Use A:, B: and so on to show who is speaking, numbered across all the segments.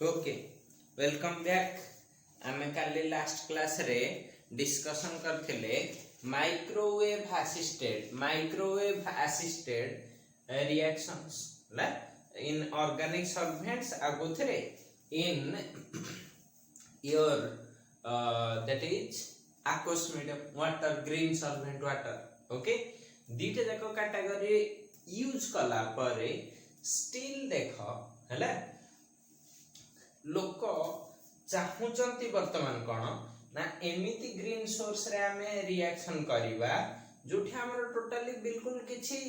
A: Okay welcome back. आमे काली last class रे डिस्कशन करथिले माइक्रोवेव असिस्टेड रिएक्शंस ला इन ऑर्गेनिक सॉल्वेंट्स आगुथरे in your that is aqueous medium water green solvent water okay दीटे जाको कैटेगरी यूज कला परे स्टिल देख हैला लोक चाहूचंती वर्तमान कौन ना एमिति ग्रीन सोर्स रे आमे रिएक्शन करिवा जोठी हमर टोटली बिल्कुल किछि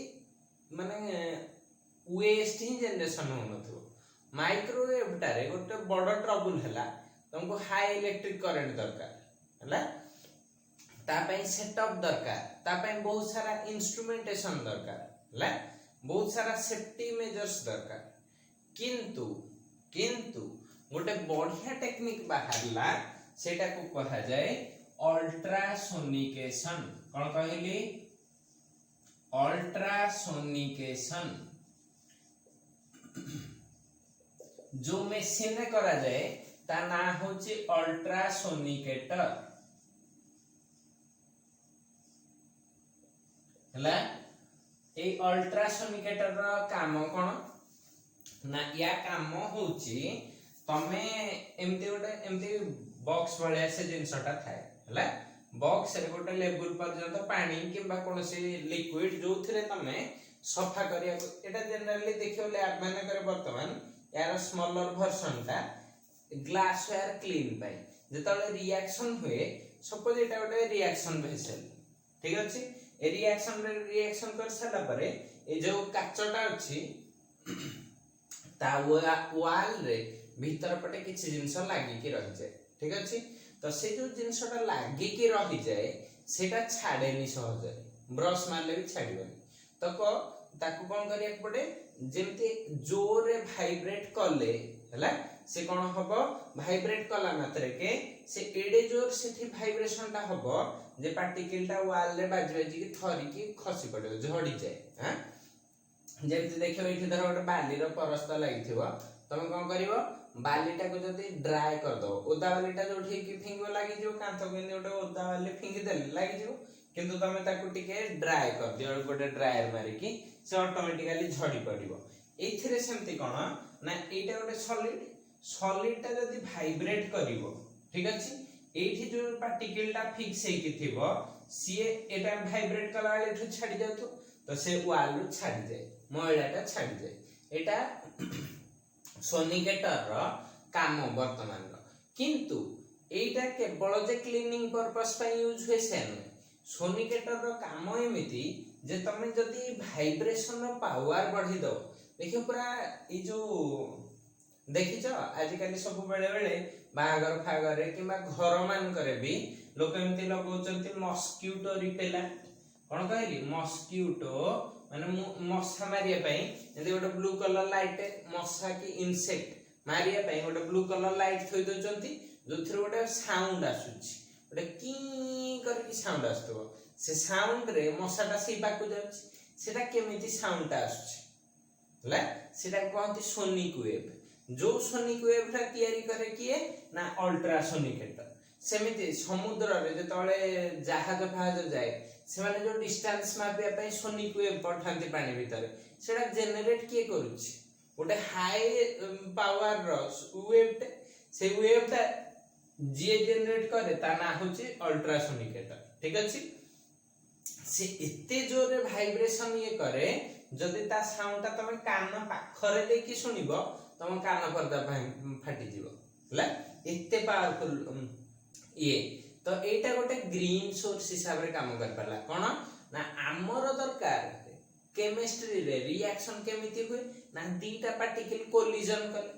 A: माने वेस्ट ही जनरेशन हो नथो। माइक्रोवेव टारे गोटे बड़ ट्रबल हैला तुमको हाई इलेक्ट्रिक करंट दरकार हैला ता पई सेटअप दरकार ता पई बहुत सारा इंस्ट्रूमेंटेशन दरकार हैला बहुत सारा सेफ्टी मेजर्स दरकार किंतु गोटे बढ़िया टेक्निक बाहरला सेटा को कहा जाए अल्ट्रासोनिकेशन। कौन कहली अल्ट्रासोनिकेशन जो मशीन में करा जाए ता ना होची अल्ट्रासोनिकेटर हला। ए अल्ट्रासोनिकेटर रो काम कोन ना या काम होची तमे एमती बॉक्स वाले से जिनसटा थाए हला बॉक्स रे गोटे लेवल पर्यंत पानी किबा कोनसी लिक्विड जो थरे तमे सफा करिया एटा जनरली देखियो लैब माने करे वर्तमान यार स्मॉलर वर्जन ता glass where clean pi जेतले reaction हुए सपोज एटा गोटे रिएक्शन वेसल ठीक अछि ए रिएक्शन कर साला परे ए जो काचटा अछि ता वाल रे भीतर पटे किछि जिंस लागि कि रहि जाय ठीक अछि तो से जो जिंसटा लागि कि रहि जाय सेटा छाडेनी सहज ब्रश मारले भी छाडिबनी तो को ताकू कोन करिया पड़े जेमते जोर रे वाइब्रेट करले हला से कोन हबो वाइब्रेट कला मात्रे के से एडे जोर सेठी वाइब्रेशन ता हबो जे पार्टिकल ता वाल रे बाजी बाजी की थरी की खसी पड़े झड़ी जाए हां जेमते देखियो एठी धर गोटे बाली रो परस्त लागिथिबो तमे कोन करिवो बालीटा को जदी ड्राई कर दो ओदा बालीटा जो ठीक फिंगो लागि जो कांथ को गोटे ओदा बाली फिंगी देले लागि जो किंतु तमे ताकू टिके ड्राई कर दियो गोटे ड्रायर मारी की से ऑटोमेटिकली झड़ी पड़िबो। एथिरे सेमति कोन ना एटा गोटे सॉलिड ता जदी वाइब्रेट करिवो ठीक अछि एठी जो पार्टिकल ता फिक्स हे कि थिबो सी एटा वाइब्रेट कला वाले एठु छाडी जातो तो से वाल रु छाडी जाय मोइलाटा छाडी जाय एटा सोनिकेटर रो काम वर्तमान रो किंतु एटा केवल जे क्लीनिंग पर्पस पे यूज होय से सोनिकेटर रो काम एमिति जे तमे जदी वाइब्रेशन रो पावर बढ़ी दो देखियो पूरा ई जो देखिछ आजिकाली सब बेले बेले बागर फागर रे किबा घर मान करे भी लोक एमिति लगौचंती मस्क्यूटो रिपेलेंट कोन कहली मस्क्यूटो माने मस्सा मारिया पई जदी गोटे ब्लू कलर लाइट मस्सा की इंसेक्ट मारिया पई गोटे ब्लू कलर लाइट थोइ दोचंती जोथरे गोटे साउंड आसुची गोटे की करकी साउंड आस्तो से साउंड रे मस्साटा सी पाकु जाउची सेटा केमिति साउंड आसुची हला सेटा कहंती सोनिक वेव जो सोनिक वेव रा तयारी करे किए ना अल्ट्रासोनिकेटर सेमिति समुद्र रे जेतले जहाज फहाज जाए से माने जो डिस्टेंस मापिया पई सोनिक वेव पठांती पानी भीतर सेटा जनरेट किए करूची गोटे हाई पावर रो वेव से वेव ता जे जनरेट करे ता ना होची अल्ट्रासोनिकेटर ठीक अछि से एते जोर रे वाइब्रेशन ये करे जदी ता साउंड ता तमे कान पाखरे देखि सुनिबो तम कान पर्दा फाटी जीवो हला एते पावरफुल ये तो एटा गोटे ग्रीन सोर्स हिसाब रे काम कर परला कोन ना हमर दरकार केमिस्ट्री रे रिएक्शन केमिति होय ना दीटा पार्टिकल कोलिजन करे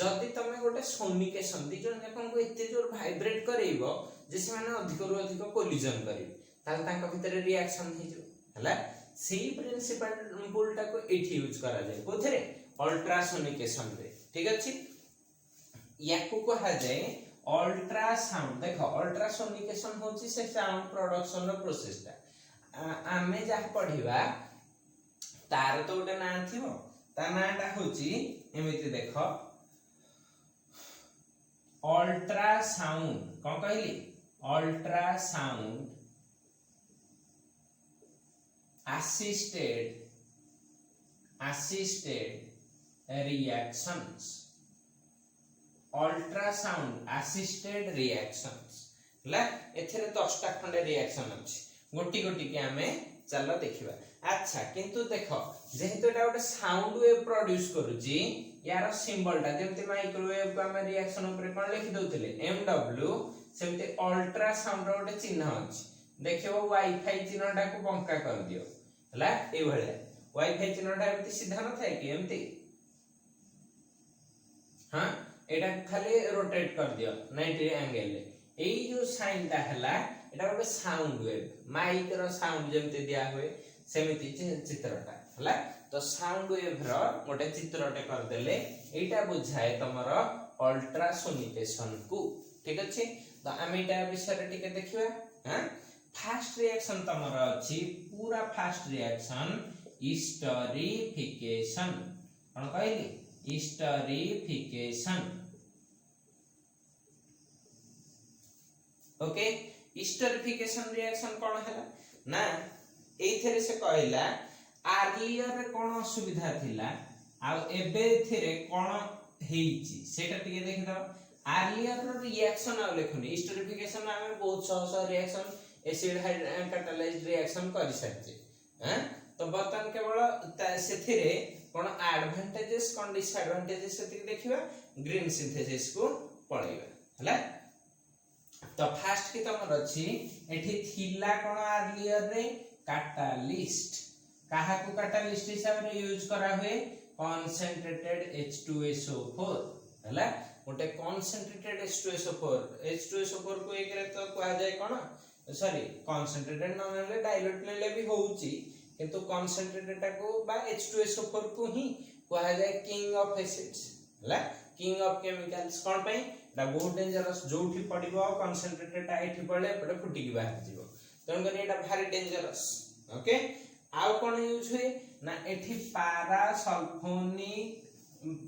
A: जदी तमे गोटे सोनिकेशन दी जन जखन को एते जोर वाइब्रेट करैबो जे से माने अधिक रु अधिक कोलिजन करिवे ताल तांका भीतर रिएक्शन हे जो हला सेही प्रिंसिपल टा को एठी यूज करा जाय कोथरे अल्ट्रासोनिकेशन रे ठीक अछि याकू कहा जाय अल्ट्रासाउंड। देखो अल्ट्रासोनिकेशन होची से साउंड प्रोडक्शन रो प्रोसेस ता आमे जा पढिबा तार तो गोटे ना थिबो ता नाटा होची एमिति देखो अल्ट्रासाउंड कौन कहली ultrasound assisted reactions ultrasound assisted reactions ला एथिरे 10 टा खंडे रिएक्शन अछि गोटी गोटी के हमें चलो देखिबा। अच्छा किंतु देखो जेहेतु एटा गोटे साउंड वेव प्रोड्यूस करूची यार सिंबल टा जेमते माइक्रोवेव को हम रिएक्शन ऊपर कोन लिखि दउतले एमडब्ल्यू सेमते अल्ट्रासाउंड रो गोटे चिन्ह अछि देखिबो वाईफाई चिन्हटा को बंका कर दियो हला ए भले वाईफाई चिन्हटा एमती सीधा न थाए कि एमती हां एटा खाली रोटेट कर दियो 90 एंगल ले एई जो साइन टा हला एटा गोटे साउंड वेव माइक रो साउंड जेमते दिया हुए सेमिति चित्रटा हला तो साउंड वेव रो गोटे चित्रटे कर देले एटा बुझाए तमर अल्ट्रासोनिकेशन को ठीक अछि। तो हम एटा विषय टिके देखिबा हां फास्ट रिएक्शन तमर अछि पूरा फास्ट रिएक्शन स्टरीफिकेशन कोन कहली स्टरीफिकेशन ओके स्टरीफिकेशन रिएक्शन कोन हैला ना एथरे से कहला आर्लियर रे कोन असुविधा थिला आ एबे थिरे कोन हेइची सेटा टिके देखि दो आर्लियर रो रिएक्शन आ लेखनी स्टरीफिकेशन में बहुत सह रिएक्शन एसिड कैटालाइज्ड रिएक्शन कर सकते हैं तो बर्तन केवल सेथिरे कोन एडवांटेजेस कोन डिसएडवांटेजेस सेति देखिबा ग्रीन सिंथेसिस को पळैबा हला। तो फास्ट की तमर अछि एठी थिला कोन आर्लियर रे कैटालिस्ट काहा को कैटालिस्ट हिसाब रे यूज करा हुए कंसंट्रेटेड H2SO4 हला गोटे कंसंट्रेटेड H2SO4 को एक रे तो कहा जाय कोन सॉरी कंसंट्रेटेड न ले डाइल्यूट ले भी होउची किंतु कंसंट्रेटेड को बा H2SO4 को ही कहा जाय किंग ऑफ एसिड्स हला किंग ऑफ केमिकल्स कोन पई दा बहुत डेंजरस जोठी पडिबो कंसंट्रेटेड ता एठी पडले पडे फुटी की बाहर जीवो तन करी एटा भारी डेंजरस ओके। आउ कोन यूज हुए ना एठी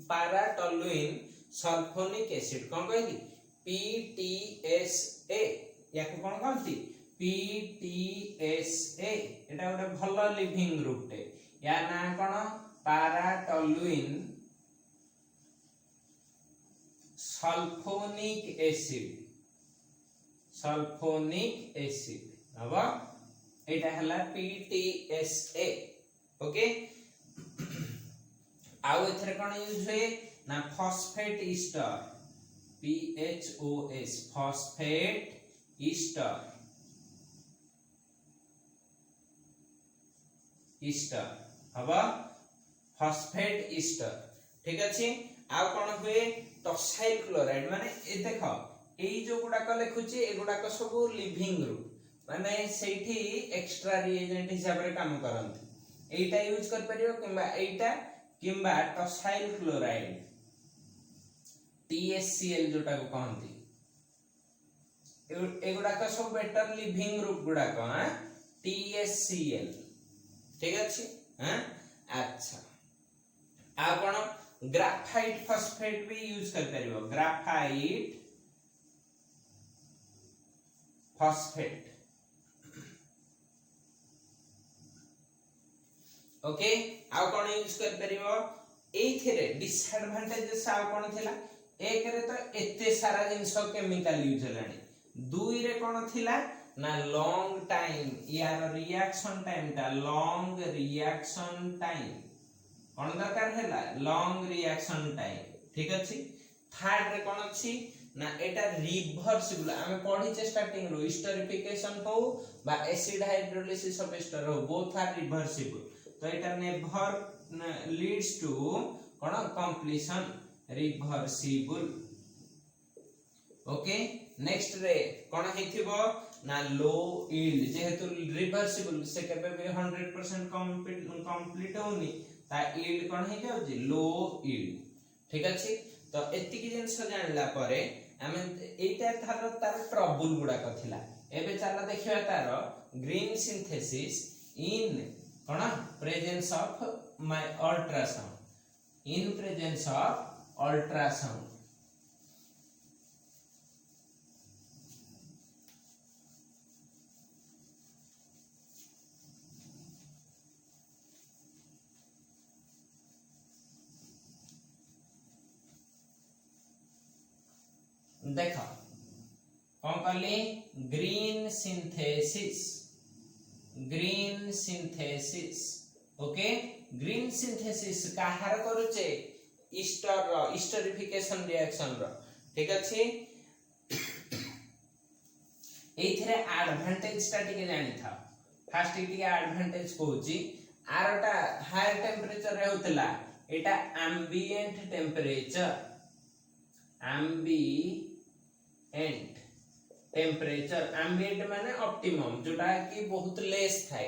A: पाराटोलुइन सल्फोनिक एसिड कोन कहली PTSA याको कोन कहती PTSA एटा गोटे भलो लिविंग ग्रुप टे या ना कोन पाराटोलुइन सल्फोनिक एसिड अब एटा हला PTSA ओके। आउ एथरे कोन यूज होए ना phosphate Easter PHOS phosphate Easter अब फॉस्फेट ईस्टर ठीक अछि। आउ कोन हुए टॉक्साइल क्लोराइड माने ए देखो एई जो गुडा को लिखुची ए गुडा को सब लिविंग ग्रुप माने सेठी एक्स्ट्रा रिएजेंट हिसाब रे काम करंती एटा यूज कर परियो किंबा टॉक्साइल क्लोराइड TSCl जोटा को कहंती ए गुडा को सब बेटर लिविंग ग्रुप गुडा को TSCl ठीक अछि हां। अच्छा आ कोन ग्राफाइट फॉस्फेट भी यूज कर परियो ग्राफाइट फॉस्फेट ओके। आउ कोन यूज कर परियो एथिरे डिसएडवांटेजेस आउ कोन थिला एक रे तो एते सारा जिंस केमिकल यूज हलानी दुई रे कोन थिला ना लॉन्ग टाइम यार रिएक्शन टाइम ता लॉन्ग रिएक्शन टाइम कोन दरकार हैला लॉन्ग रिएक्शन टाइम ठीक अछि। थर्ड रे कोन अछि ना एटा रिवर्सिबल हमें पढी जे स्टार्टिंग रो स्टरीफिकेशन हो बा एसिड हाइड्रोलिसिस ऑफ एस्टर हो बोथ आर रिवर्सिबल तो एटा नेवर लीड्स टू कोन कंप्लीशन रिवर्सिबल ओके। नेक्स्ट रे कोन हेथिबो ना लो यील्ड जेहेतु रिवर्सिबल से केबे भी 100% कंप्लीट होनी ता यील्ड कोन हे जाउ जी लो यील्ड ठीक अछि। तो एति की जिंस जानला परे हमें एटा तार ट्रबल गुडा कथिला एबे चला देखिबा तार ग्रीन सिंथेसिस इन कोन presence of my ultrasound in presence of ultrasound देख कौन कली green synthesis okay green synthesis काहार करूचे ईस्टरिफिकेशन रिएक्शन रो ठीक अछि एथिरे एडवांटेज टा टिके जानि था फास्ट टिके एडवांटेज कहूची आरटा हायर टेंपरेचर रे होतला एटा एम्बिएंट टेंपरेचर एम्बिएंट माने ऑप्टिमम जोटा कि बहुत लेस थाए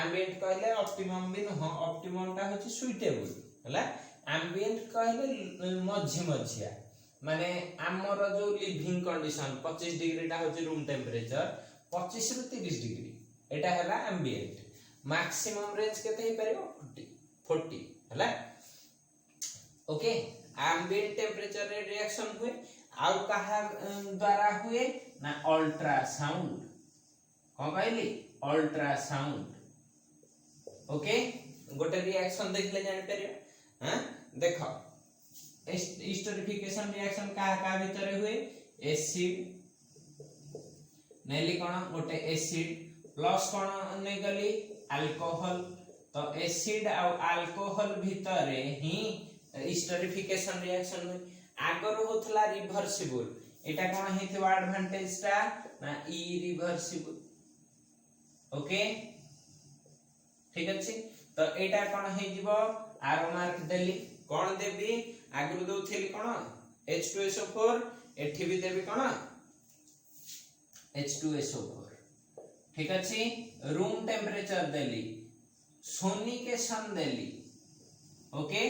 A: एम्बिएंट कहले ऑप्टिमम भी न ऑप्टिमम टा होची सुइटेबल हला एम्बिएंट कहले मझिया माने हमर जो लिविंग कंडीशन 25 डिग्री टा होची रूम टेंपरेचर 25 रु 30 डिग्री एटा हला एम्बिएंट मैक्सिमम रेंज केते ही परबो 40 हला ओके एम्बिएंट टेंपरेचर रे रिएक्शन हुए आउ कहा द्वारा हुए ना अल्ट्रासाउंड कौन कहली अल्ट्रासाउंड ओके गोटे रिएक्शन देखले जानि परियो हां देखो ईस्टरिफिकेशन रिएक्शन का भीतर हुए एसिड नेली कोन गोटे एसिड प्लस कोन नै गली अल्कोहल तो एसिड आ अल्कोहल भीतर ही ईस्टरिफिकेशन रिएक्शन हुए आगर होतला रिवर्सिबल एटा कोन हेथिबो एडवांटेज टा ना इरिवर्सिबल ओके ठीक अछि तो एटा कोन हे जिवो आरो मार्क देली कोन देबी आगु दोथिली कोन H2SO4 एठी भी देबी कोन H2SO4 ठीक अछि रूम टेंपरेचर देली सोनिकेशन देली ओके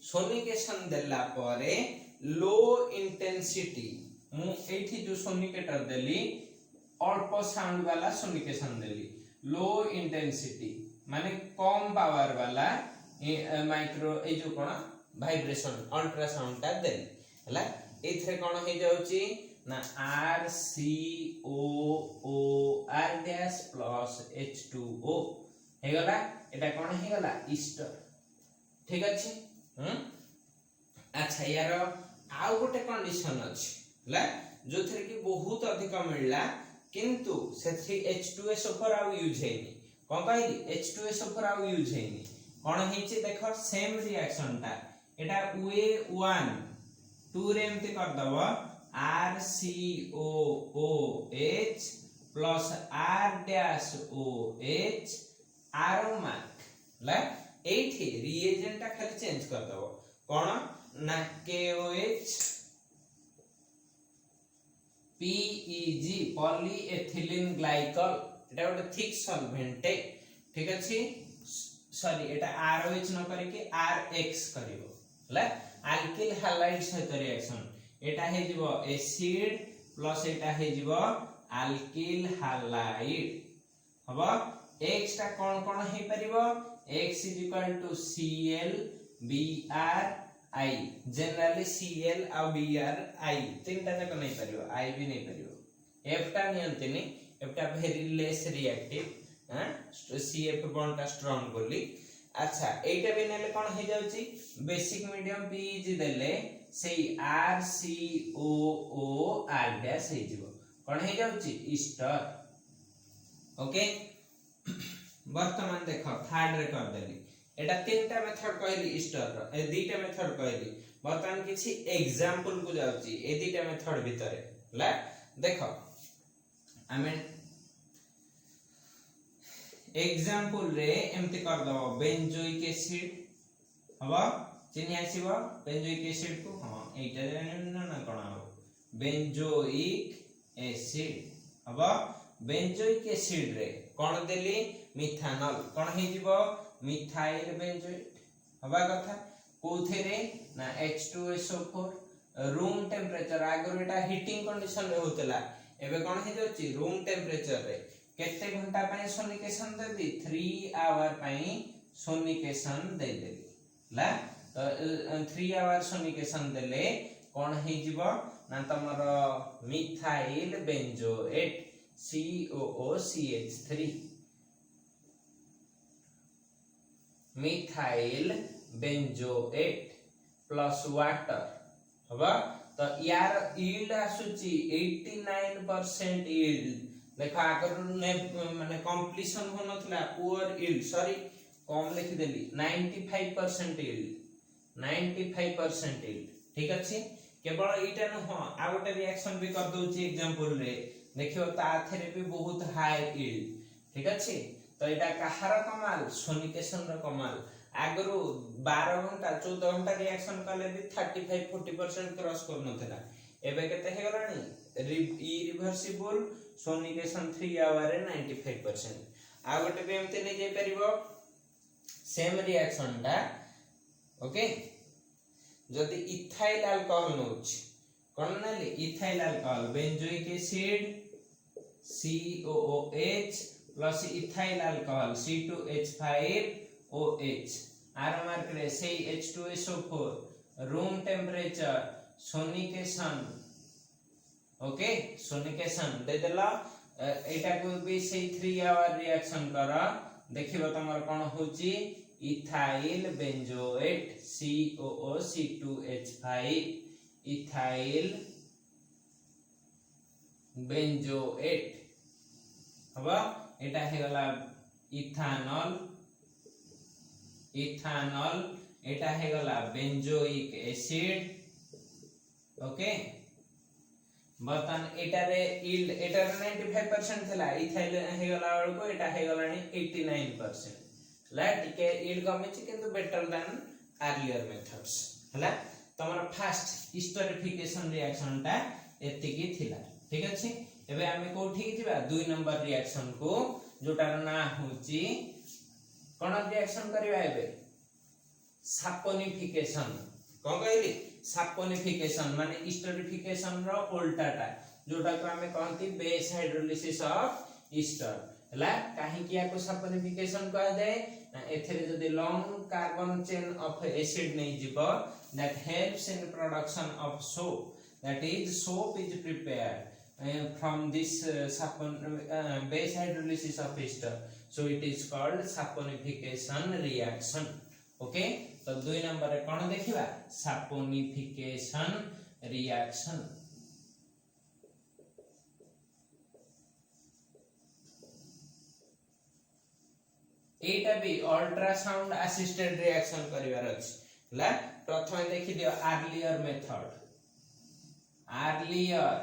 A: सोनिकेशन देला परे लो इंटेंसिटी मु एठी जो सोनिकेटर देली अल्प साउंड वाला सोनिकेशन देली लो इंटेंसिटी माने कम पावर वाला माइक्रो ए जो कोन वाइब्रेशन अल्ट्रासाउंड ता देली हला एथरे कोन हे जाउची ना RCOOR डैश प्लस H2O हे गला एटा कोन हे गला ईस्टर ठीक अछि अच्छा यार आउ गोटे कंडीशन अछि हला जो थरे की बहुत अधिक मिलला किंतु सेथि H2SO4 आउ यूज हेनी कोन कहली H2SO4 आउ यूज हेनी कोन हेची देखो सेम रिएक्शन ता एटा वे 1 2 रे एमते कर दबो RCOOH plus R dash OH आरो मार्क ला एठी रिएजेंट ता खाली चेंज कर दबो कोन ना KOH PEG पॉलीएथिलीन ग्लाइकल एटा गोटे थिक सॉल्वेंट ठीक अछि सॉरी एटा ROH न करे के RX करिवो हला अल्किल हैलाइड सहित रिएक्शन एटा हे जिवो एसिड प्लस एटा हे जिवो अल्किल हैलाइड हबो X ता कोन कोन हे परिवो X Cl Br I generally Cl आ Br I तीनटा जक नै परिवो I भी नै परिवो F ता नियंतनी F ता वेरी लेस रिएक्टिव हां CF बॉन्ड ता स्ट्रांग बोली अच्छा एटा भी नेले कोन हे जाउची बेसिक मीडियम PEG देले सेही RCOOR डैश हे जिवो कोन हे जाउची ईस्टर ओके वर्तमान देखो थर्ड रे कर देली एटा तीनटा मेथड कहली ईस्टर रो ए दीटा मेथड कहली वर्तमान किछि एग्जांपल को जाउची ए दीटा मेथड भितरे ला देखो आमे एग्जांपल रे एमति कर दबो बेंजोइक एसिड हबो चिन्ह आसीबो बेंजोइक एसिड को हां एटा ना कोन हो बेंजोइक एसिड हबो बेंजोइक एसिड रे कोन देली मिथानल कोन हे जिवो मिथाइल बेंजोएट हबा कथा कोथेरे ना H2SO4 रूम टेंपरेचर आगर एटा हीटिंग कंडीशन रे होतला एबे कोन हे जाउची रूम टेंपरेचर रे केते घंटा पय सोनिकेशन देबी 3 आवर पय सोनिकेशन दे देबी ला तो 3 आवर सोनिकेशन देले कोन हे जिवो ना तमर methyl benzoate COOCH3 methyl benzoate plus water हबा तो यार यील्ड आसुची 89% यील्ड देखो आगर ने माने कंप्लीशन हो नथला पुअर यील्ड सॉरी कम लिखि देली 95% यील्ड 95% यील्ड ठीक अछि केवल एटा न हो आ गोटे रिएक्शन भी कर दोची एग्जांपल रे देखियो ता थेरे भी बहुत हाई यील्ड ठीक अछि तो एटा कहार कमाल सोनिकेशन रो कमाल आगरो 12 घंटा 14 घंटा रिएक्शन कले भी 35-40% क्रॉस कर नथला एबे केते हे गलानी इरिवर्सिबल सोनिकेशन 3 आवर रे 95% आ गोटे भी एमते नै जे परिबो सेम रिएक्शन टा ओके जदि इथाइल अल्कोहल नोच कोन नाले ethyl alcohol benzoic acid COOH plus ethyl alcohol C2H5OH आर मार्क रे से H2SO4 room temperature sonication okay sonication दे देला एटा को भी से 3 आवर रिएक्शन करा देखिबो तमर कोन होची ethyl benzoate COOC2H5 ethyl benzoate हबा एटा हे गला इथानॉल इथानॉल एटा हे गला बेंजोइक एसिड ओके बर्तन एटा रे यील्ड एटा रे 95% थला इथाइल हे गला को एटा हे गलानी 89% ला टिके यील्ड कमिछि किंतु बेटर देन अर्लियर मेथड्स हला तमरा फास्ट स्टोरिफिकेशन रिएक्शन टा एतिकी थिला ठीक अछि एबे आमे कोठी जिबा 2 नंबर रिएक्शन को जोटार ना होची कोन रिएक्शन करबा एबे सैपोनिफिकेशन कोन कहली सैपोनिफिकेशन माने स्टोरिफिकेशन रो उल्टाटा जोटा को आमे कहंती बेस हाइड्रोलिसिस ऑफ ईस्टर हला काहे किया को सैपोनिफिकेशन कह दे एथरे जदि long carbon chain of acid नै जिवो that helps in production of soap that is soap is prepared from this base hydrolysis of ester so it is called saponification reaction okay तो 2 number रे कोन देखिबा saponification reaction एटा भी ultrasound assisted reaction करिवार अछि ला प्रथम देखि दियो अर्लियर मेथड आर्लियर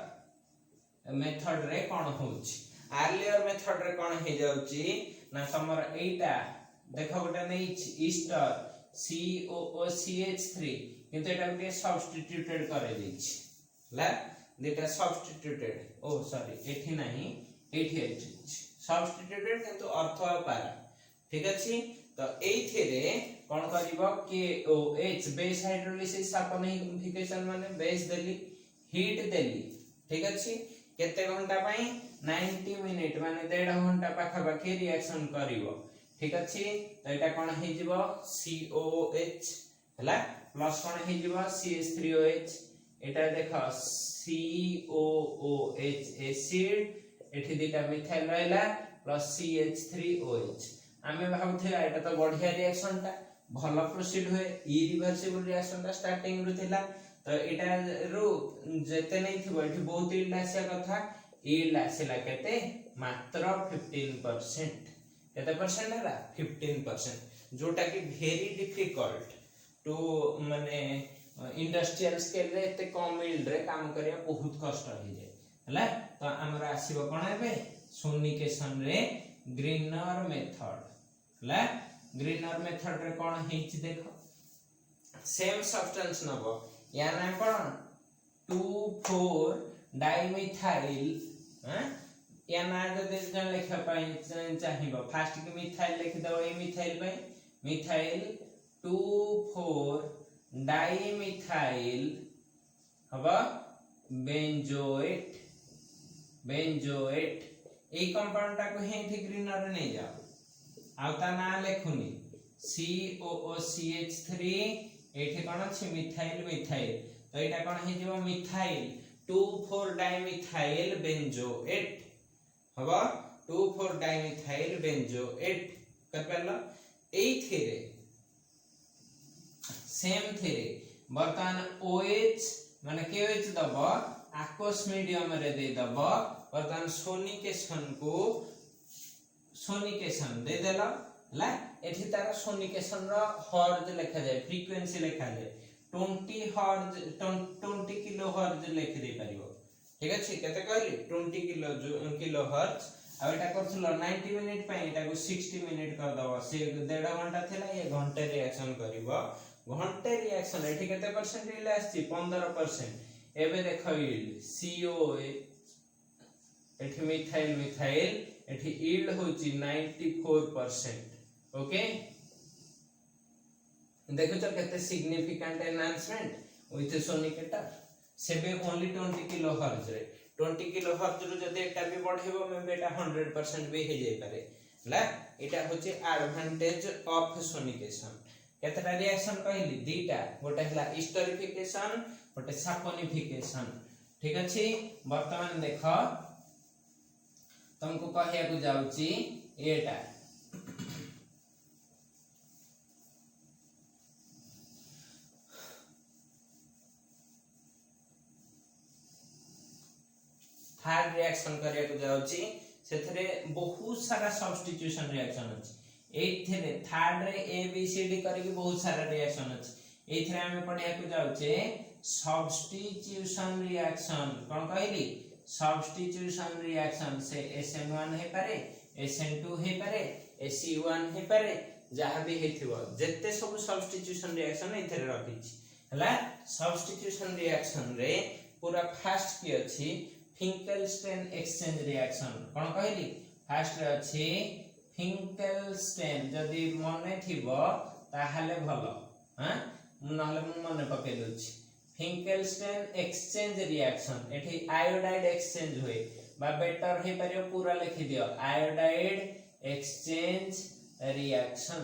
A: मेथड रे कोन होछि आर्लियर मेथड रे कोन हे जाउची ना तमर एटा देखो गोटे नै ईस्टर COOCH3 किंतु एटा के सब्स्टिट्यूटेड करे दैछि ला देटा सब्स्टिट्यूटेड ओ सॉरी एठी नाही एठी सब्स्टिट्यूटेड किंतु अर्थ पारा ठीक अछि तो एथिरे कोन करबो KOH बेस हाइड्रोलिसिस सैपोनिफिकेशन माने बेस देली हीट देली ठीक अछि केते घंटा पई 90 मिनिट माने 1.5 घंटा पाखा पाखी रिएक्शन करिवो ठीक अछि तो एटा कोन हे जिवो COOH हला प्लस कोन हे जिवो CH3OH एटा देखो COOH एसिड एठी दिटा मिथाइल रहला प्लस CH3OH आमे भाबुथिला एटा तो बढ़िया रिएक्शन ता भलो प्रोसीड होए इरिवर्सिबल रिएक्शन ता स्टार्टिंग रु थिला तो एटा रो जते नै थिबो एठी बहुत यील्ड आसिया कथा यील्ड आसिला केते मात्र 15% केते परसेंट हला 15% जोटा कि वेरी डिफिकल्ट टू माने इंडस्ट्रियल स्केल रे एते कम यील्ड रे काम करिया बहुत कष्ट हो जाय हला तो हमरा आसीबो कोन हेबे सोनिकेशन रे ग्रीनर मेथड हला ग्रीनर मेथड रे कोन हेछि देखो सेम सब्सटेंस नबो या ना कोन 2,4 डाइमिथाइल या ना जदि जन लेखा पई चाहिबो फास्ट के मिथाइल लिख दो ए मिथाइल पई मिथाइल 2,4 डाइमिथाइल हबा बेंजोएट ए कंपाउंड टा को हे ठीक ग्रीनर रे नै जाओ आउता ना लेखुनी COOCH3 एठी कोन अछि मिथाइल तो एटा कोन हे जिवो मिथाइल 2,4 डाइमिथाइल बेंजोएट हबा 2,4 डाइमिथाइल बेंजोएट कर परला एई थेरे सेम थेरे बर्तन OH माने केएच दबो aqueous मीडियम रे दे दबो वर्तमान सोनिकेशन दे देला ला एठी तार सोनिकेशन रो हर्ज लिखा जाय फ्रीक्वेंसी लिखा जाय 20 किलो हर्ज लिख दे परिबो ठीक अछि केते कहली 20 किलो हर्ज आ एटा करथलो 90 मिनिट पय एटा को 60 मिनिट कर दबो से 1.5 घंटा थिला ये घंटे रिएक्शन करिवो घंटे रिएक्शन एठी केते परसेंट इले आछि 15% एबे देखो यील्ड CO एठी मिथाइल एठी यील्ड होची 94% ओके देखो तो केते सिग्निफिकेंट एनहांसमेंट विथ सोनिकेटर सेबे ओनली 20 किलो हर्ज रे 20 किलो हर्ज रो जदि एटा भी बढ़ेबो मे बेटा 100% भी हे जाय पारे ला एटा होची एडवांटेज ऑफ सोनिकेशन केतरा रिएक्शन कहली दीटा गोटे हला हिस्टोरिफिकेशन गोटे सैपोनिफिकेशन ठीक अछि वर्तमान देखो तुमको कहिया को जाउची एटा थर्ड रिएक्शन करिया को जाउची सेथरे बहुत सारा सब्स्टिट्यूशन रिएक्शन अछि एथरे थर्ड रे ए बी सी डी करके बहुत सारा रिएक्शन अछि एथरे हमें पढ़िया को जाउचे सब्स्टिट्यूशन रिएक्शन कोन कहली सब्स्टिट्यूशन रिएक्शन से SN1 हे पारे SN2 हे पारे SC1 हे पारे जहां भी हेथिबो जत्ते सब सब्स्टिट्यूशन रिएक्शन एथरे रखिछि हला सब्स्टिट्यूशन रिएक्शन रे पूरा फास्ट की अछि फिंकेलस्टेन एक्सचेंज रिएक्शन कोन कहली फास्ट रे अछि फिंकेलस्टेन जदी मने थिबो ताहाले भलो हां नहले मु मने पके दोछि फिंकेलस्टेन एक्सचेंज रिएक्शन एठी आयोडाइड एक्सचेंज होय बा बेटर हे परियो पूरा लिखि दियो आयोडाइड एक्सचेंज रिएक्शन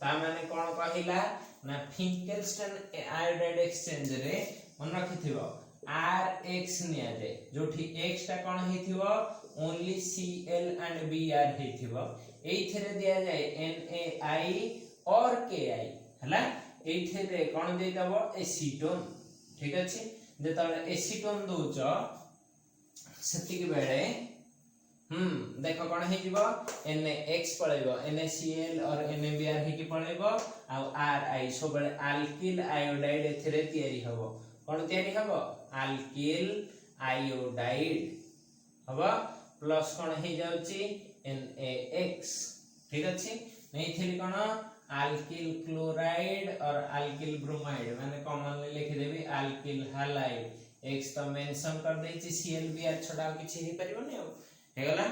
A: ता माने कोन कहिला ना फिंकेलस्टेन आयोडाइड एक्सचेंज रे मन रखिथिबो RX निया जाय जोठी X ता कोन हेथिबो ओनली Cl एंड Br हेथिबो एथरे दिया जाय NaI और Ki हला एथरे कोन दे दबो एसीटोन ठीक अछि जेता एसीटोन दोच सेति के बेले देखो कोन हे जिवो NaX पळेबो NaCl और NaBr हे की पळेबो आ Ri सो बेले अल्किल आयोडाइड एथरे तयारी हबो कोन तयारी हबो अल्किल आयोडाइड हबो प्लस कोन हे जाउची NaX ठीक अछि नै थेली कोन अल्किल क्लोराइड और अल्किल ब्रोमाइड माने कॉमनली लिखि देबी अल्किल हैलाइड X तो मेंशन कर देछि ClBr छोडा किछि हे परिबोनी हे गला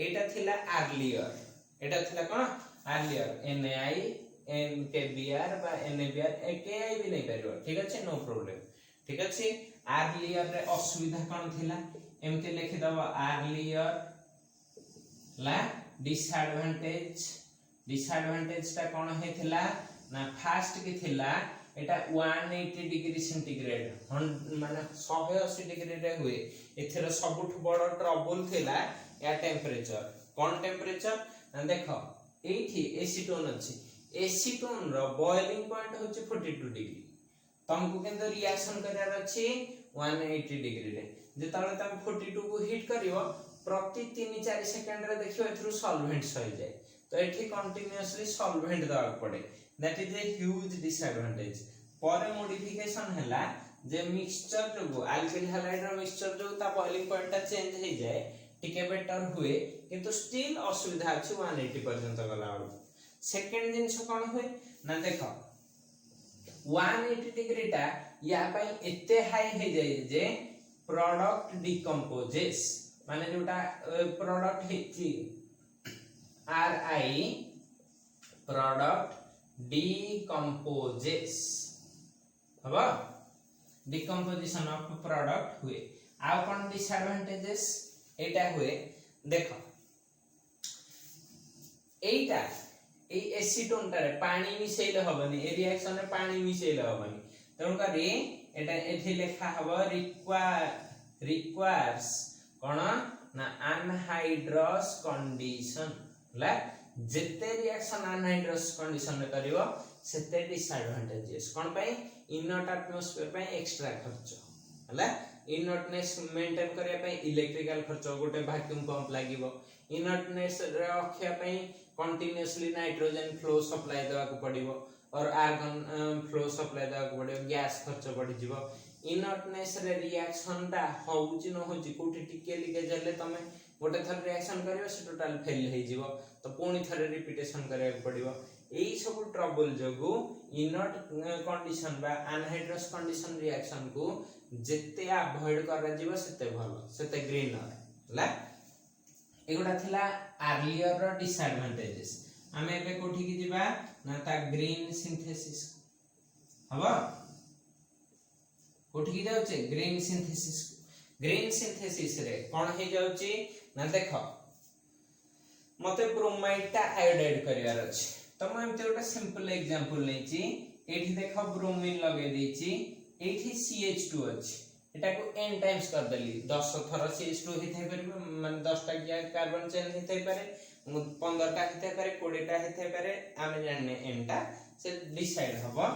A: एटा थिला अर्लियर एटा थिला कोन अर्लियर NaI NKBr बा NaBr AKI भी नै परिबो ठीक अछि नो प्रॉब्लम ठीक अछि अर्लियर रे असुविधा कोन थिला एमते लिखि दबो अर्लियर ला डिसएडवांटेज ता कोन हे थिला ना फास्ट के थिला एटा 180 डिग्री सेंटीग्रेड माने 180 डिग्री रे हुए एथरा सबुठ बड़ ट्रबल थिला या टेंपरेचर कोन टेंपरेचर ना देखो एठी एसीटोन अछि एसीटोन रो बॉइलिंग पॉइंट होछि 42 डिग्री तुमको केंदो रिएक्शन करार अछि 180 डिग्री रे जेताले तुम 42 को हिट करिवो प्रति 3-4 सेकंड रे देखियो एथरु सॉल्वेंट्स होई जाय तो एठी कंटीन्यूअसली सॉल्वेंट दा पड़े that is a huge disadvantage पर मॉडिफिकेशन हला जे मिक्सचर जो अल्किल हैलाइड रो मिक्सचर जो ता बॉइलिंग पॉइंट ता चेंज हे जाय टिके बेटर हुए किंतु स्टिल असुविधा अछि 180 पर्यंत गला सेकंड दिन से कोन होय ना देखो 180 डिग्री ता या पई एते हाई हे जाय जे प्रोडक्ट डिकम्पोजेस माने जोटा प्रोडक्ट हेची Ri product decomposes हबा decomposition of product हुए आ कोन डिसएडवांटेजेस एटा हुए देखो एटा ए एसीटोन टारे पानी मिसेले हबनी ए रिएक्शन रे पानी मिसेले हबनी तन करी एटा एथि लेखा हबो रिक्वायर्स कोन ना अनहाइड्रस कंडीशन ला जेते रिएक्शन अनहाइड्रस कंडीशन रे करिवो सेते डिसएडवांटेजेस कोन पई इनर्ट एटमॉस्फेयर पई एक्स्ट्रा खर्च हला इनर्टनेस मेंटेन करिया पई इलेक्ट्रिकल खर्च गोटे वैक्यूम पंप लागिवो इनर्टनेस रे रखिया पई कंटीन्यूअसली नाइट्रोजन फ्लो सप्लाई देवा को पड़िवो और आर्गन फ्लो सप्लाई देवा को पड़िवो गैस खर्च बढ़ी जिवो इनर्टनेस रे रिएक्शन टा होउची न होउची कोठी टिके लीकेज हेले तमे गोटे थर रिएक्शन करियो से टोटल फेल हे जिवो तो पुणी थरे रिपीटेशन करिया को पड़िवो एई सब ट्रबल जगु इनर्ट कंडीशन बा अनहाइड्रस कंडीशन रिएक्शन को जेते अवॉइड करा जिवो सेते भलो सेते ग्रीनर हला एगुडा थिला अर्लियर रो डिसएडवांटेजेस हमें एबे कोठी की जिबा ना ता ग्रीन सिंथेसिस हबो कोठी की जाउचे ग्रीन सिंथेसिस रे कोन हे जाउची ना देखो मते ब्रोमाइड ता आयोडाइड करिवार अछि तो मैं एमते गोटे सिंपल एग्जांपल लेची एठी देखो ब्रोमीन लगे देची एठी CH2 अछि एटा को n टाइम्स कर देली 10 थर CH2 हिथै परबे माने 10 टा कार्बन चेन हिथै पारे 15 टा हिथै पारे 20 टा हिथै पारे आमे जानने n टा से डिसाइड हबो आ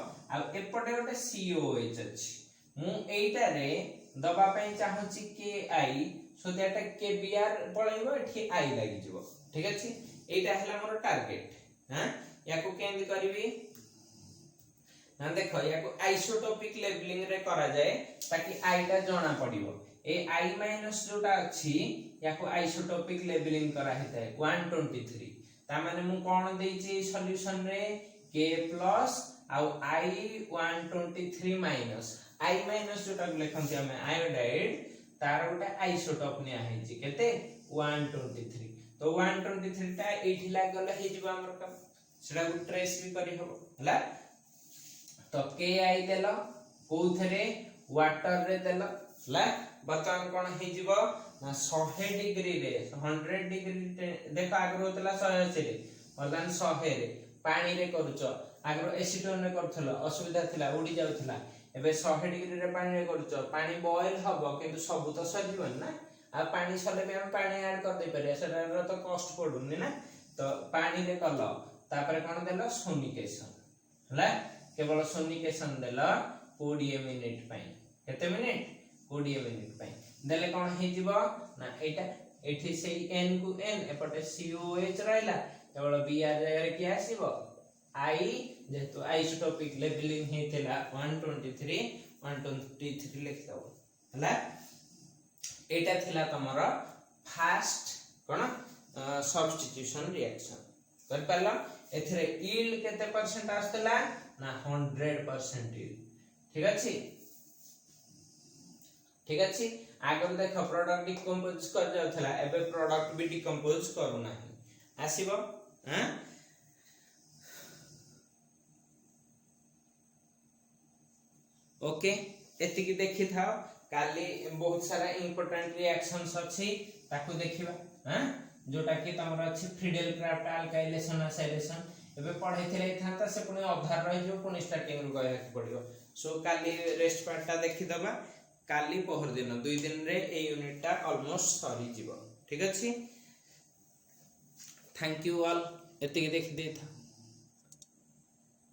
A: एपटे गोटे COH अछि मु एटा रे दबा पई चाहूची KI सो दैट KBr पळैबो एठी I लागि जिवो ठीक अछि एटा हला मोर टारगेट हां याको केंदी करबी ना देखो याको आइसोटोपिक लेबलिंग रे करा जाए ताकि I टा जाना पड़िबो ए I- जोटा अछि याको आइसोटोपिक लेबलिंग करा हेतै 123 ता माने मु कोन देइची सॉल्यूशन रे K+ आ I 123 माइनस I- जोटा लेखंती हमें आयोडाइड तार गोटे आइसोटोप ने आइची केते 123 तो 123 टा एठी लागल हे जिबा हमर का सेटा को ट्रेस भी करी हबो हला तो KI देलो कोथरे वाटर रे देलो हला बर्तमान कोन हे जिवो ना 100 डिग्री रे 100 डिग्री देखो आगरो होतला 180 रे बर्तमान 100 रे पानी रे करूचो आगरो एसीटोन रे करथलो असुविधा थिला उडी जाउथला एबे 100 डिग्री रे पानी रे करूचो पानी बॉयल हबो किंतु सब तो सजीवन ना आ पानी सले भी हम पानी ऐड कर दे पारे सेटा तो कॉस्ट पडुनी ना तो पानी रे कलो तापरे कोन देलो सोनिकेशन हला केवल सोनिकेशन देलो 20 मिनिट पई केते मिनिट 20 मिनिट पई देले कोन हे जिवो ना एटा एठी से n को n एपटे COH रहला केवल Br जगह रे की आसीबो I जेतु आइसोटोपिक लेबलिंग हेतेला 123 लिख दो हला एटा थिला तमरो फास्ट कोन सब्स्टिट्यूशन रिएक्शन कर परला एथरे यील्ड केते परसेंट आस्तला ना 100% यील्ड ठीक अछि आगम देखो प्रोडक्ट डिकम्पोज कर जाउथला एबे प्रोडक्ट भी डिकम्पोज करू नाही आसीबो हैं ओके एति की देखि थाओ काली बहुत सारा इंपोर्टेंट रिएक्शंस अछि ताकू देखिबा हैं जोटा कि तमरा अछि फ्रीडेल क्राफ्ट अल्काइलेशन असाइलेशन एबे पढै थिले थाता से पुनी अधार रहि जो पुनी स्टार्टिंग रु गया पड़ियो सो काली रेस्ट पार्ट ता देखि दबा काली पहर दिन 2 दिन रे ए यूनिट ता ऑलमोस्ट सरी जीवो ठीक अछि थैंक यू ऑल एति की देखि देथा